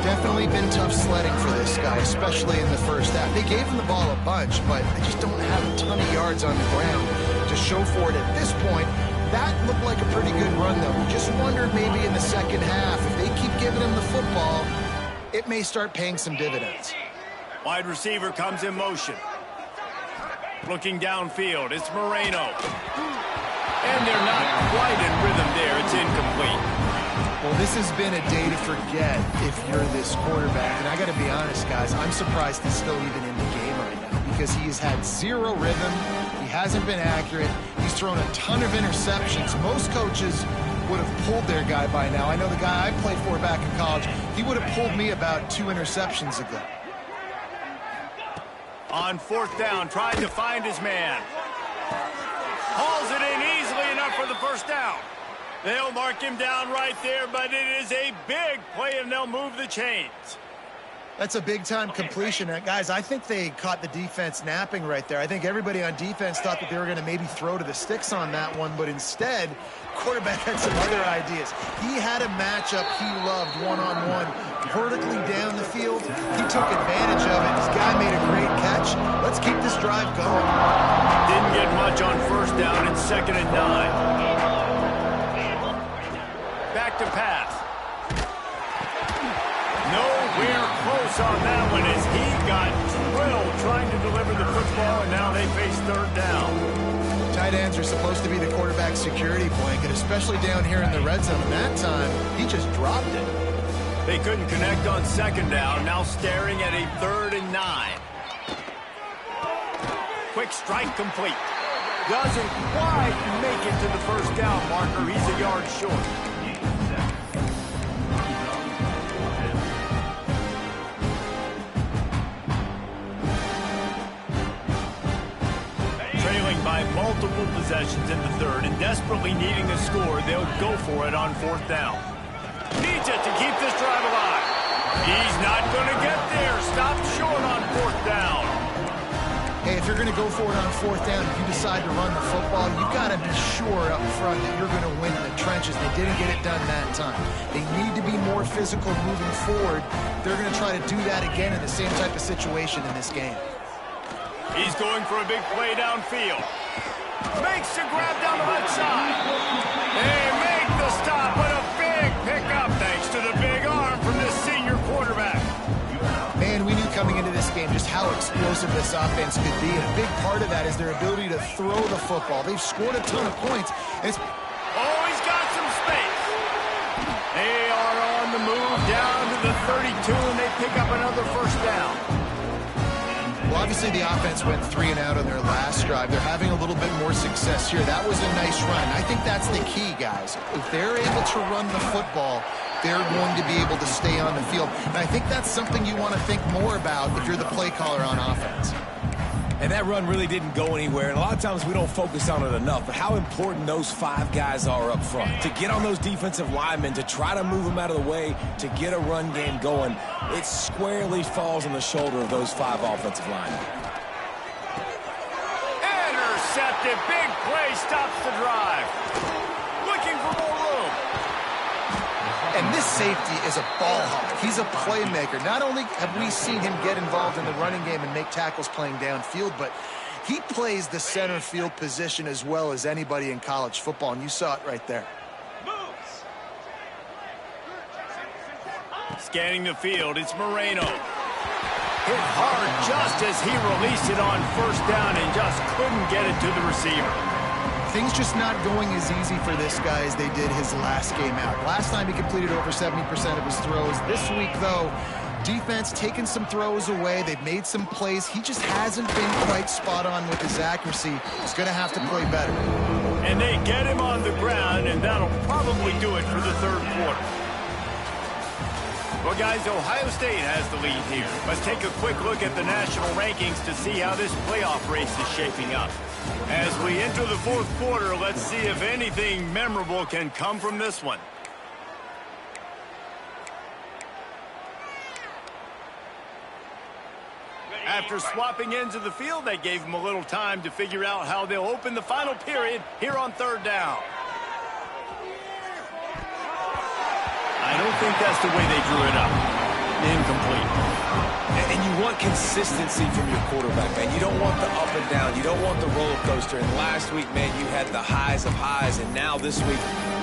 Definitely been tough sledding for this guy, especially in the first half. They gave him the ball a bunch, but they just don't have a ton of yards on the ground to show for it at this point. That looked like a pretty good run, though. Just wondered maybe in the second half, if they keep giving him the football, it may start paying some dividends. Wide receiver comes in motion. Looking downfield, it's Moreno. And they're not quite in rhythm there. It's incomplete. Well, this has been a day to forget if you're this quarterback. And I got to be honest, guys, I'm surprised he's still even in the game right now because he has had 0 rhythm. He hasn't been accurate. He's thrown a ton of interceptions. Most coaches would have pulled their guy by now. I know the guy I played for back in college, he would have pulled me about 2 interceptions ago. On 4th down, trying to find his man. Hauls it in easily enough for the first down. They'll mark him down right there, but it is a big play, and they'll move the chains. That's a big-time completion. Guys, I think they caught the defense napping right there. I think everybody on defense thought that they were going to maybe throw to the sticks on that one, but instead, quarterback had some other ideas. He had a matchup he loved one-on-one, vertically down the field. He took advantage of it. This guy made a great catch. Let's keep this drive going. Didn't get much on 1st down. It's 2nd and 9. Back to pass. Nowhere close on that one as he got drilled trying to deliver the football, and now they face 3rd down. Tight ends are supposed to be the quarterback's security blanket, especially down here in the red zone. And that time, he just dropped it. They couldn't connect on 2nd down, now staring at a 3rd and 9. Quick strike complete. Doesn't quite make it to the 1st down marker. He's a yard short. Trailing by multiple possessions in the 3rd and desperately needing a score, they'll go for it on 4th down. Needs it to keep this drive alive. He's not going to get there. Stop short on 4th down. Hey, if you're going to go for it on 4th down, if you decide to run the football, you've got to be sure up front that you're going to win in the trenches. They didn't get it done that time. They need to be more physical moving forward. They're going to try to do that again in the same type of situation in this game. He's going for a big play downfield. Makes the grab down the right side. They make the stop, but a big pickup thanks to the big arm from this senior quarterback. Man, we knew coming into this game just how explosive this offense could be, and a big part of that is their ability to throw the football. They've scored a ton of points. And it's he's got some space. They are on the move down to the 32, and they pick up another 1st down. Well, obviously the offense went 3 and out on their last drive. They're having a little bit more success here. That was a nice run. I think that's the key, guys. If they're able to run the football, they're going to be able to stay on the field. And I think that's something you want to think more about if you're the play caller on offense. And that run really didn't go anywhere, and a lot of times we don't focus on it enough, but how important those 5 guys are up front. To get on those defensive linemen, to try to move them out of the way, to get a run game going, it squarely falls on the shoulder of those 5 offensive linemen. Intercepted, big play, stops the drive. Looking for more room. And this safety is a ball hawk. He's a playmaker. Not only have we seen him get involved in the running game and make tackles playing downfield, but He plays the center field position as well as anybody in college football, and you saw it right there. Scanning the field, it's Moreno. Hit hard just as he released it on first down and just couldn't get it to the receiver. Things just not going as easy for this guy as they did his last game out. Last time he completed over 70% of his throws. This week, though, defense taking some throws away. They've made some plays. He just hasn't been quite spot on with his accuracy. He's going to have to play better. And they get him on the ground, and that'll probably do it for the third quarter. Well, guys, Ohio State has the lead here. Let's take a quick look at the national rankings to see how this playoff race is shaping up. As we enter the fourth quarter, let's see if anything memorable can come from this one. After swapping ends of the field, they gave them a little time to figure out how they'll open the final period here on third down. I don't think that's the way they drew it up. Incomplete. And you want consistency from your quarterback, man. You don't want the up and down. You don't want the roller coaster. And last week, man, you had the highs of highs. And now this week,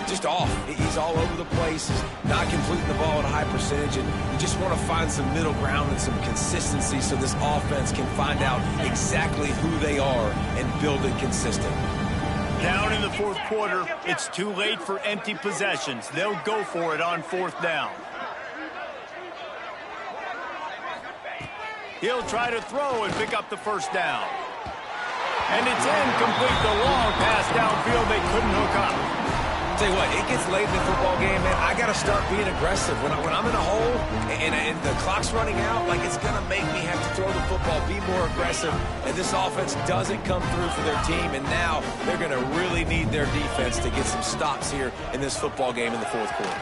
just off. He's all over the place. He's not completing the ball at a high percentage. And you just want to find some middle ground and some consistency so this offense can find out exactly who they are and build it consistent. Down in the fourth quarter, it's too late for empty possessions. They'll go for it on fourth down. He'll try to throw and pick up the first down. And it's incomplete. The long pass downfield they couldn't hook up. Tell you what, it gets late in the football game, man. I got to start being aggressive. When I'm in a hole and the clock's running out, like it's going to make me have to throw the football, be more aggressive. And this offense doesn't come through for their team. And now they're going to really need their defense to get some stops here in this football game in the fourth quarter.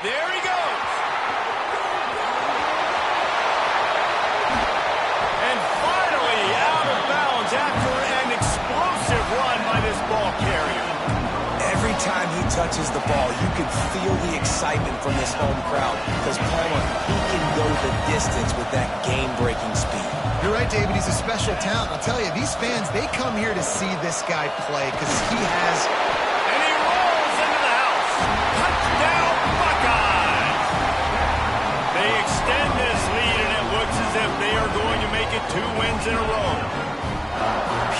There he goes. And finally out of bounds after an explosive run by this ball carrier. Every time he touches the ball, you can feel the excitement from this home crowd because, Palmer, he can go the distance with that game-breaking speed. You're right, David. He's a special talent. I'll tell you, these fans, they come here to see this guy play because he has... And he rolls into the house. Touchdown, Buckeyes! They extend this lead, and it looks as if they are going to make it 2 wins in a row.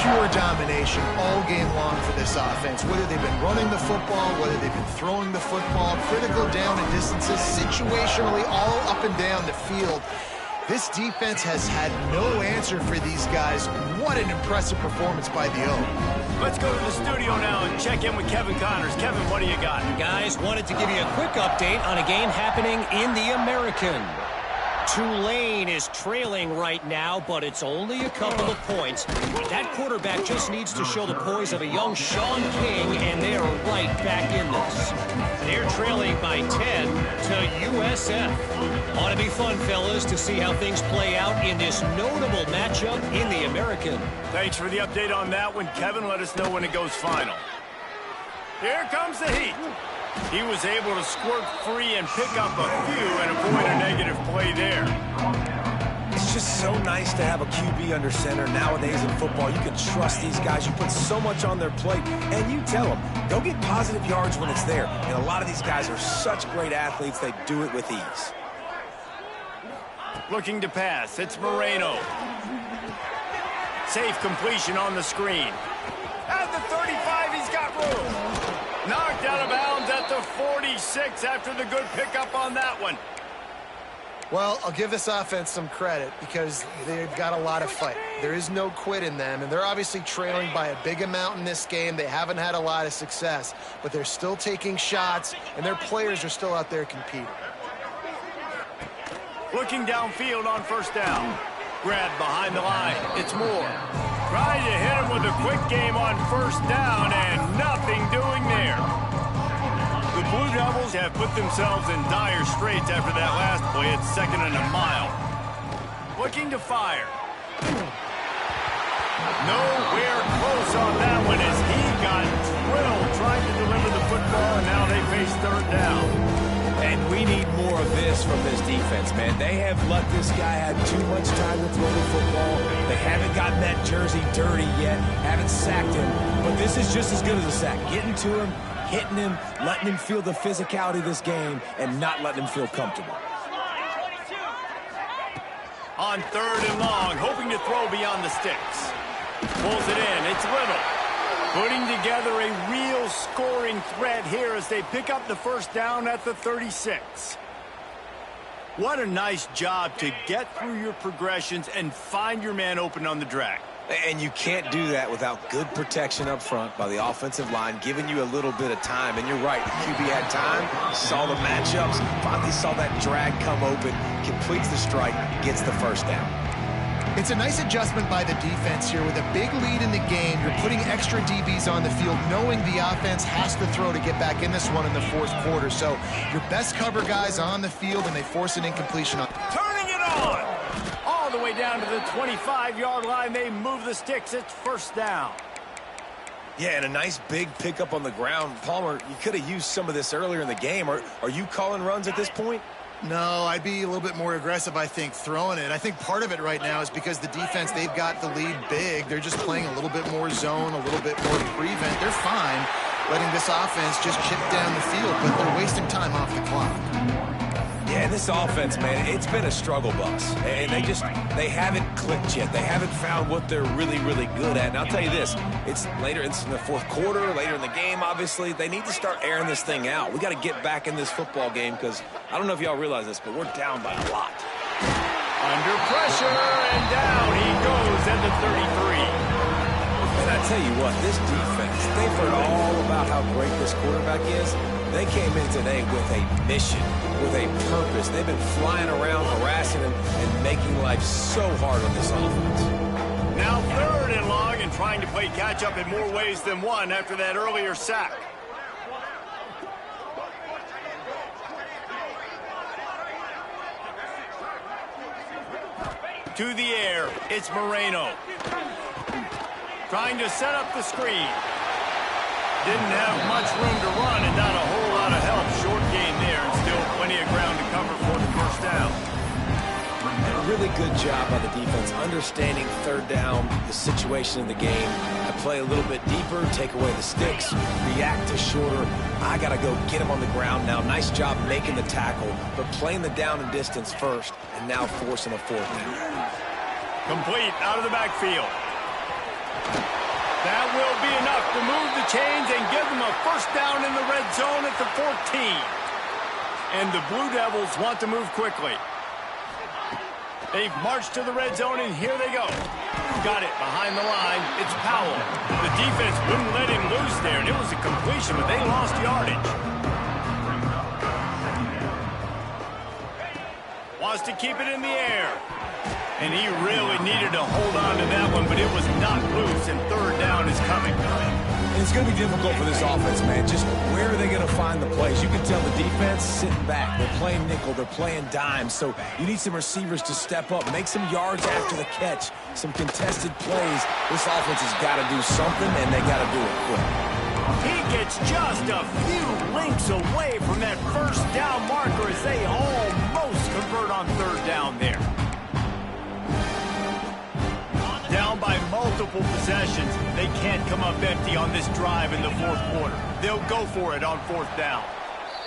Pure domination all game long for this offense. Whether they've been running the football, whether they've been throwing the football, critical down and distances, situationally all up and down the field. This defense has had no answer for these guys. What an impressive performance by the O. Let's go to the studio now and check in with Kevin Connors. Kevin, what do you got? Guys, wanted to give you a quick update on a game happening in the American. Tulane is trailing right now, but it's only a couple of points. That quarterback just needs to show the poise of a young Sean King, and they are right back in this. They're trailing by 10 to USF. Ought to be fun, fellas, to see how things play out in this notable matchup in the American. Thanks for the update on that one, Kevin. Let us know when it goes final. Here comes the heat. He was able to squirt free and pick up a few and avoid a negative play there. It's just so nice to have a QB under center nowadays in football. You can trust these guys. You put so much on their plate, and you tell them, go get positive yards when it's there. And a lot of these guys are such great athletes, they do it with ease. Looking to pass, it's Moreno. Safe completion on the screen. At the 35, he's got room. Knocked out of bounds at the 46 after the good pickup on that one. Well, I'll give this offense some credit because they've got a lot of fight. There is no quit in them, and they're obviously trailing by a big amount in this game. They haven't had a lot of success, but they're still taking shots, and their players are still out there competing. Looking downfield on first down. Grab behind the line. It's Moore. Trying to hit him with a quick game on first down, and nothing doing there. The Blue Devils have put themselves in dire straits after that last play. It's 2nd and a mile. Looking to fire. Nowhere close on that one as he got drilled trying to deliver the football, and now they face third down. And we need more of this from this defense, man. They have let this guy have too much time to throw the football. They haven't gotten that jersey dirty yet, haven't sacked him, but this is just as good as a sack. Getting to him, hitting him, letting him feel the physicality of this game, and not letting him feel comfortable. On 3rd and long, hoping to throw beyond the sticks. Pulls it in. It's Little. Putting together a real scoring threat here as they pick up the first down at the 36. What a nice job to get through your progressions and find your man open on the drag. And you can't do that without good protection up front by the offensive line, giving you a little bit of time. And you're right, the QB had time, saw the matchups, finally saw that drag come open, completes the strike, gets the first down. It's a nice adjustment by the defense here. With a big lead in the game, you're putting extra DBs on the field, knowing the offense has to throw to get back in this one in the 4th quarter. So your best cover guys on the field, and they force an incompletion on. Turning it on! All the way down to the 25-yard line. They move the sticks. It's first down. Yeah, and a nice big pickup on the ground. Palmer, you could have used some of this earlier in the game. Are you calling runs at this point? No, I'd be a little bit more aggressive, I think, throwing it. I think part of it right now is because the defense, they've got the lead big. They're just playing a little bit more zone, a little bit more prevent. They're fine letting this offense just chip down the field, but they're wasting time off the clock. Yeah, this offense, man, it's been a struggle bus. And they haven't clicked yet. They haven't found what they're really, really good at. And I'll tell you this, it's in the 4th quarter, later in the game, obviously. They need to start airing this thing out. We got to get back in this football game because I don't know if y'all realize this, but we're down by a lot. Under pressure, and down he goes at the 33. And I tell you what, this defense, they've heard all about how great this quarterback is. They came in today with a mission, with a purpose. They've been flying around, harassing him, and making life so hard on this offense. Now 3rd and long, and trying to play catch-up in more ways than one after that earlier sack. To the air, it's Moreno. Trying to set up the screen. Didn't have much room to run and not a whole lot of help. Short gain there, and still plenty of ground to cover for the first down. A really good job by the defense, understanding 3rd down, the situation of the game. I play a little bit deeper, take away the sticks, react to shorter. I got to go get him on the ground now. Nice job making the tackle, but playing the down and distance first, and now forcing a 4th down. Complete out of the backfield. That will be enough to move the chains and give them a first down in the red zone at the 14. And the Blue Devils want to move quickly. They've marched to the red zone, and here they go. Got it behind the line. It's Powell. The defense wouldn't let him loose there, and it was a completion, but they lost yardage. Wants to keep it in the air. And he really needed to hold on to that one, but it was not loose, and 3rd down is coming. And it's going to be difficult for this offense, man. Just where are they going to find the plays? You can tell the defense sitting back. They're playing nickel. They're playing dime. So you need some receivers to step up, make some yards after the catch, some contested plays. This offense has got to do something, and they got to do it quick. He gets just a few links away from that first down marker as they almost convert on 3rd down there. Down by multiple possessions, they can't come up empty on this drive in the 4th quarter. They'll go for it on 4th down.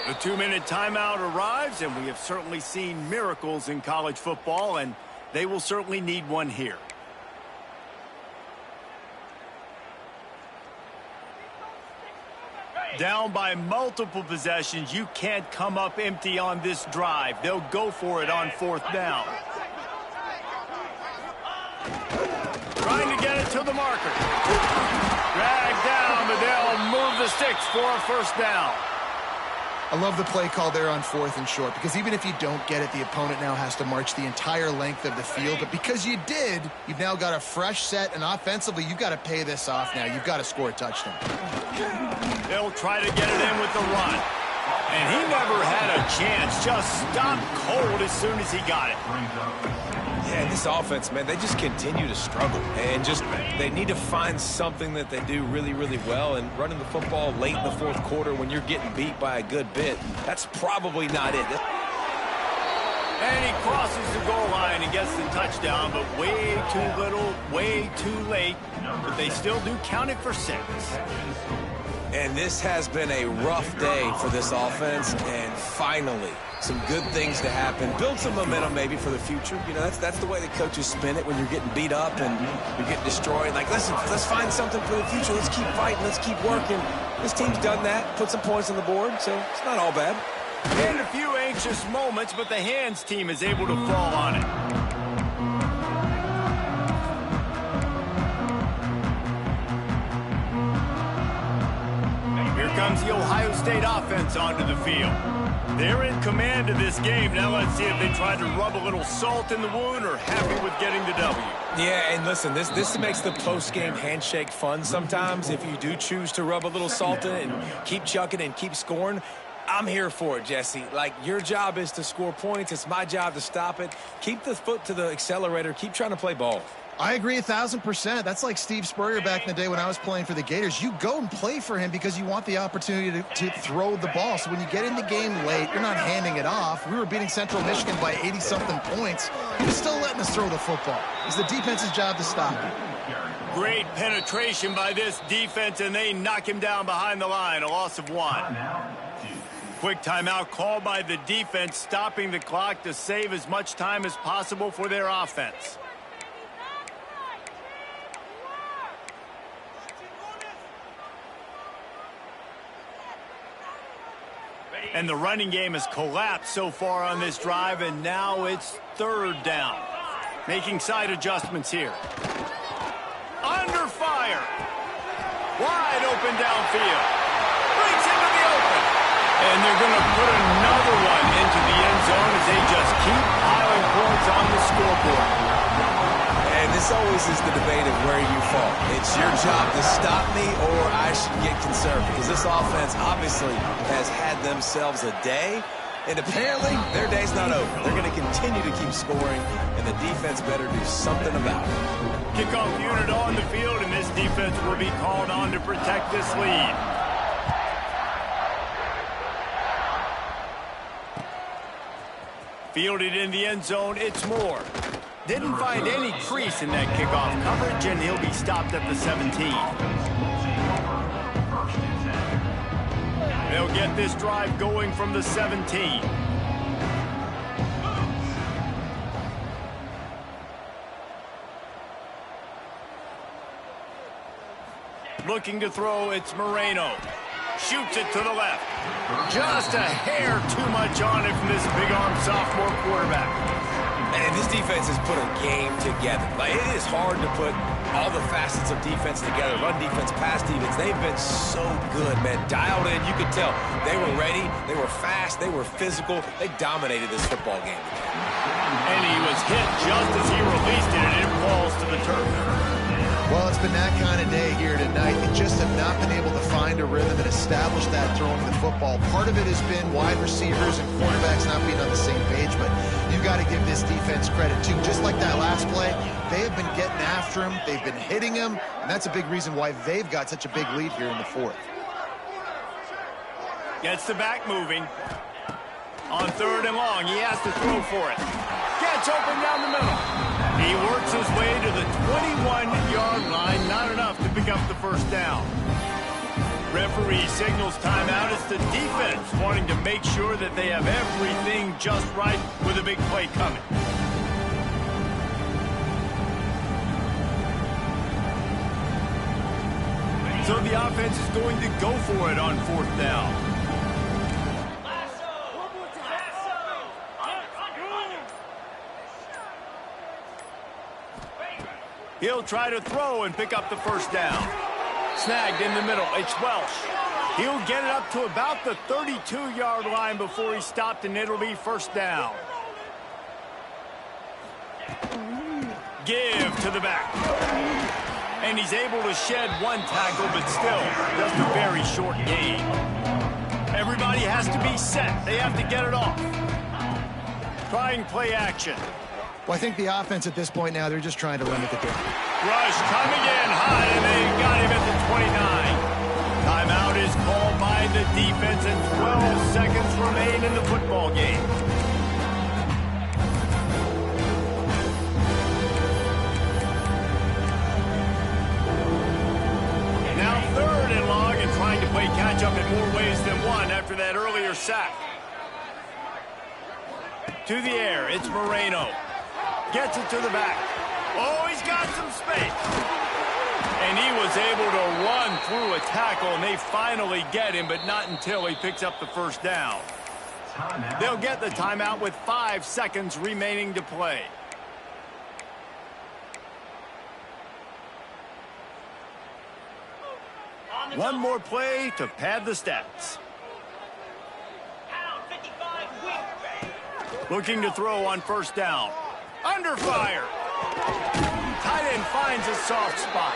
The 2-minute timeout arrives, and we have certainly seen miracles in college football, and they will certainly need one here. Down by multiple possessions, you can't come up empty on this drive. They'll go for it on 4th down. Trying to get it to the marker. Dragged down, but they'll move the sticks for a first down. I love the play call there on 4th and short, because even if you don't get it, the opponent now has to march the entire length of the field. But because you did, you've now got a fresh set, and offensively, you've got to pay this off now. You've got to score a touchdown. They'll try to get it in with the run. And he never had a chance. Just stopped cold as soon as he got it. Yeah, this offense, man, they just continue to struggle. And they need to find something that they do really, really well. And running the football late in the 4th quarter when you're getting beat by a good bit, that's probably not it. And he crosses the goal line and gets the touchdown, but way too little, way too late. But they still do count it for 6. And this has been a rough day for this offense, and finally, some good things to happen. Build some momentum maybe for the future. You know, that's the way the coaches spin it when you're getting beat up and you're getting destroyed. Like, listen, let's find something for the future. Let's keep fighting. Let's keep working. This team's done that, put some points on the board, so it's not all bad. And a few anxious moments, but the hands team is able to fall on it. Here comes the Ohio State offense onto the field. They're in command of this game. Now let's see if they try to rub a little salt in the wound or happy with getting the W. Yeah, and listen, this makes the post-game handshake fun sometimes. If you do choose to rub a little salt in and keep chucking and keep scoring, I'm here for it, Jesse. Like, your job is to score points. It's my job to stop it. Keep the foot to the accelerator. Keep trying to play ball. I agree 1,000%. That's like Steve Spurrier back in the day when I was playing for the Gators. You go and play for him because you want the opportunity to throw the ball. So when you get in the game late, you're not handing it off. We were beating Central Michigan by 80-something points. He was still letting us throw the football. It's the defense's job to stop it. Great penetration by this defense, and they knock him down behind the line. A loss of 1. Quick timeout called by the defense, stopping the clock to save as much time as possible for their offense. And the running game has collapsed so far on this drive, and now it's 3rd down. Making side adjustments here. Under fire. Wide open downfield. Breaks into the open. And they're going to put another one into the end zone as they just keep piling points on the scoreboard. And this always is the debate of where you fall. It's your job to stop me or I should get conservative. Because this offense obviously has had themselves a day. And apparently their day's not over. They're going to continue to keep scoring. And the defense better do something about it. Kickoff unit on the field, and this defense will be called on to protect this lead. Fielded in the end zone, it's Moore. Didn't find any crease in that kickoff coverage, and he'll be stopped at the 17. They'll get this drive going from the 17. Looking to throw, it's Moreno. Shoots it to the left. Just a hair too much on it from this big-arm sophomore quarterback. And this defense has put a game together. Like, it is hard to put all the facets of defense together. Run defense, pass defense. They've been so good, man. Dialed in. You could tell they were ready. They were fast. They were physical. They dominated this football game. And he was hit just as he released it, and it falls to the turf. Well, it's been that kind of day here tonight. They just have not been able to find a rhythm and establish that throwing the football. Part of it has been wide receivers and quarterbacks not being on the same page, but you've got to give this defense credit, too. Just like that last play, they have been getting after him. They've been hitting him, and that's a big reason why they've got such a big lead here in the 4th. Gets the back moving. On 3rd and long, he has to throw for it. Gets open down the middle. He works his way to the 21-yard line. Not enough to pick up the 1st down. Referee signals timeout. It's the defense wanting to make sure that they have everything just right with a big play coming. So the offense is going to go for it on 4th down. He'll try to throw and pick up the 1st down. Snagged in the middle. It's Welsh. He'll get it up to about the 32-yard line before he's stopped, and it'll be 1st down. Give to the back. And he's able to shed 1 tackle, but still just a very short gain. Everybody has to be set. They have to get it off. Trying play action. Well, I think the offense at this point now, they're just trying to limit the damage. Rush coming in high, and they got him at the 29. Timeout is called by the defense, and 12 seconds remain in the football game. play catch-up in more ways than one after that earlier sack. To the air, it's Moreno. Gets it to the back. Oh, he's got some space. And he was able to run through a tackle, and they finally get him, but not until he picks up the first down. They'll get the timeout with 5 seconds remaining to play. One more play to pad the stats. Looking to throw on first down. Under fire. Tight end finds a soft spot.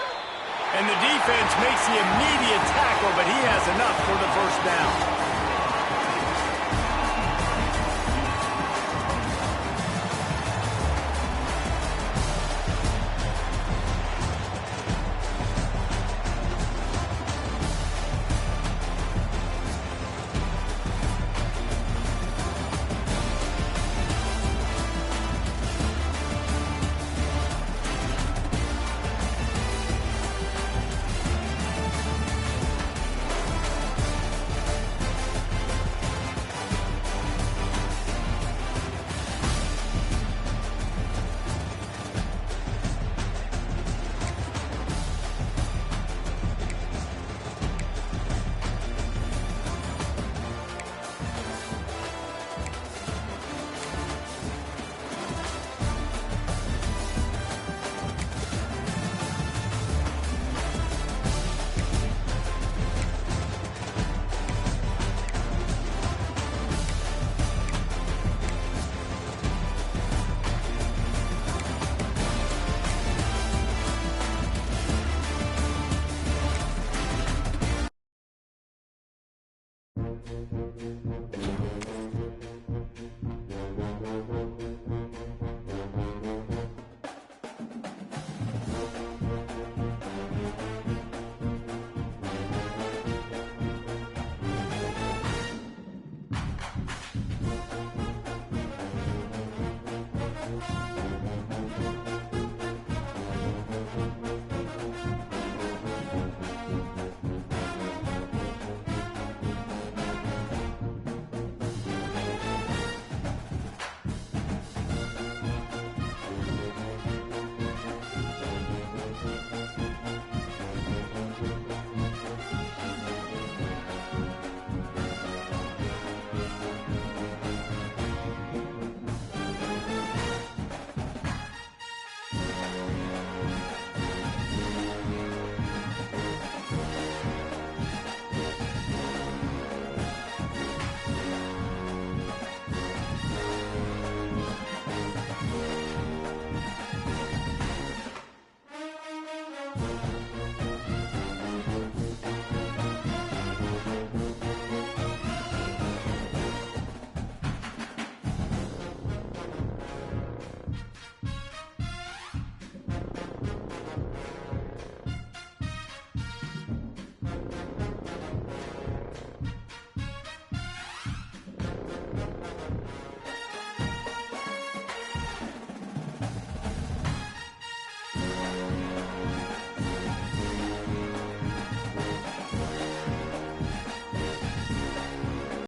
And the defense makes the immediate tackle, but he has enough for the first down.